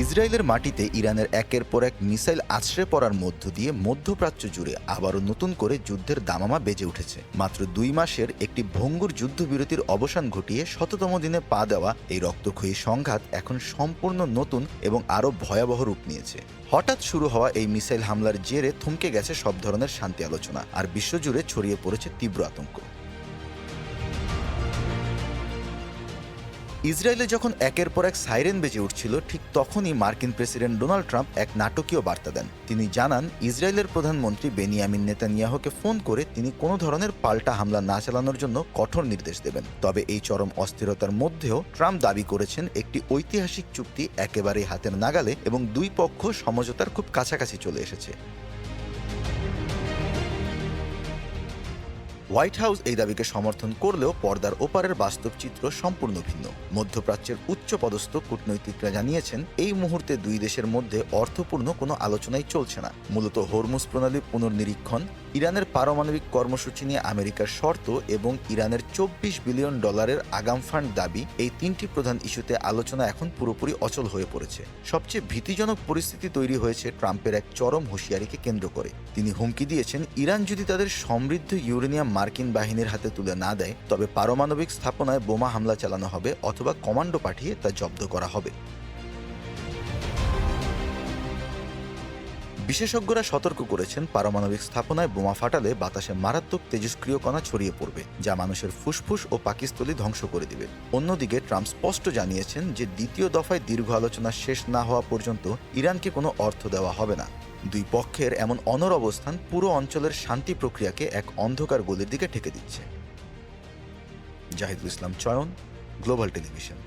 ইসরায়েলের মাটিতে ইরানের একের পর এক মিসাইল আছড়ে পড়ার মধ্য দিয়ে মধ্যপ্রাচ্য জুড়ে আবারও নতুন করে যুদ্ধের দামামা বেজে উঠেছে। মাত্র 2 মাসের একটি ভঙ্গুর যুদ্ধবিরতির অবসান ঘটিয়ে ১০০তম দিনে পা দেওয়া এই রক্তক্ষয়ী সংঘাত এখন সম্পূর্ণ নতুন এবং আরও ভয়াবহ রূপ নিয়েছে। হঠাৎ শুরু হওয়া এই মিসাইল হামলার জেরে থমকে গেছে সব ধরনের শান্তি আলোচনা, আর বিশ্বজুড়ে ছড়িয়ে পড়েছে তীব্র আতঙ্ক। ইসরায়েলে যখন একের পর এক সাইরেন বেজে উঠছিল, ঠিক তখনই মার্কিন প্রেসিডেন্ট ডোনাল্ড ট্রাম্প এক নাটকীয় বার্তা দেন। তিনি জানান ইসরায়েলের প্রধানমন্ত্রী বেনিয়ামিন নেতানিয়াহুকে ফোন করে তিনি কোনো ধরনের পাল্টা হামলা না চালানোর জন্য কঠোর নির্দেশ দেবেন। তবে এই চরম অস্থিরতার মধ্যেও ট্রাম্প দাবি করেছেন একটি ঐতিহাসিক চুক্তি একেবারেই হাতের নাগালে এবং দুই পক্ষ সমঝোতার খুব কাছাকাছি চলে এসেছে। হোয়াইট হাউস এই দাবিকে সমর্থন করলেও পর্দার ওপারের বাস্তব চিত্র সম্পূর্ণ ভিন্ন। মধ্যপ্রাচ্যের উচ্চপদস্থ কূটনৈতিকরা জানিয়েছেন এই মুহূর্তে দুই দেশের মধ্যে অর্থপূর্ণ কোনো আলোচনাই চলছে না। মূলত হরমুজ প্রণালী পুনর্নিরীক্ষণ, ইরানের পারমাণবিক কর্মসূচি নিয়ে আমেরিকার শর্ত এবং ইরানের $24 বিলিয়ন আগাম ফান্ড দাবি, এই তিনটি প্রধান ইস্যুতে আলোচনা এখন পুরোপুরি অচল হয়ে পড়েছে। সবচেয়ে ভীতিজনক পরিস্থিতি তৈরি হয়েছে ট্রাম্পের এক চরম হুঁশিয়ারিকে কেন্দ্র করে। তিনি হুমকি দিয়েছেন ইরান যদি তাদের সমৃদ্ধ ইউরেনিয়াম মার্কিন বাহিনীর হাতে তুলে না দেয়, তবে পারমাণবিক স্থাপনায় বোমা হামলা চালানো হবে অথবা কমান্ডো পাঠিয়ে তা জব্দ করা হবে। বিশেষজ্ঞরা সতর্ক করেছেন পারমাণবিক স্থাপনায় বোমা ফাটালে বাতাসে মারাত্মক তেজস্ক্রিয় কণা ছড়িয়ে পড়বে, যা মানুষের ফুসফুস ও পাকস্থলী ধ্বংস করে দিবে। অন্যদিকে ট্রাম্প স্পষ্ট জানিয়েছেন যে দ্বিতীয় দফায় দীর্ঘ আলোচনা শেষ না হওয়া পর্যন্ত ইরানকে কোনো অর্থ দেওয়া হবে না। দুই পক্ষের এমন অনড় অবস্থান পুরো অঞ্চলের শান্তি প্রক্রিয়াকে এক অন্ধকার গলির দিকে ঠেকে দিচ্ছে। জাহিদুল ইসলাম চয়ন, গ্লোবাল টেলিভিশন।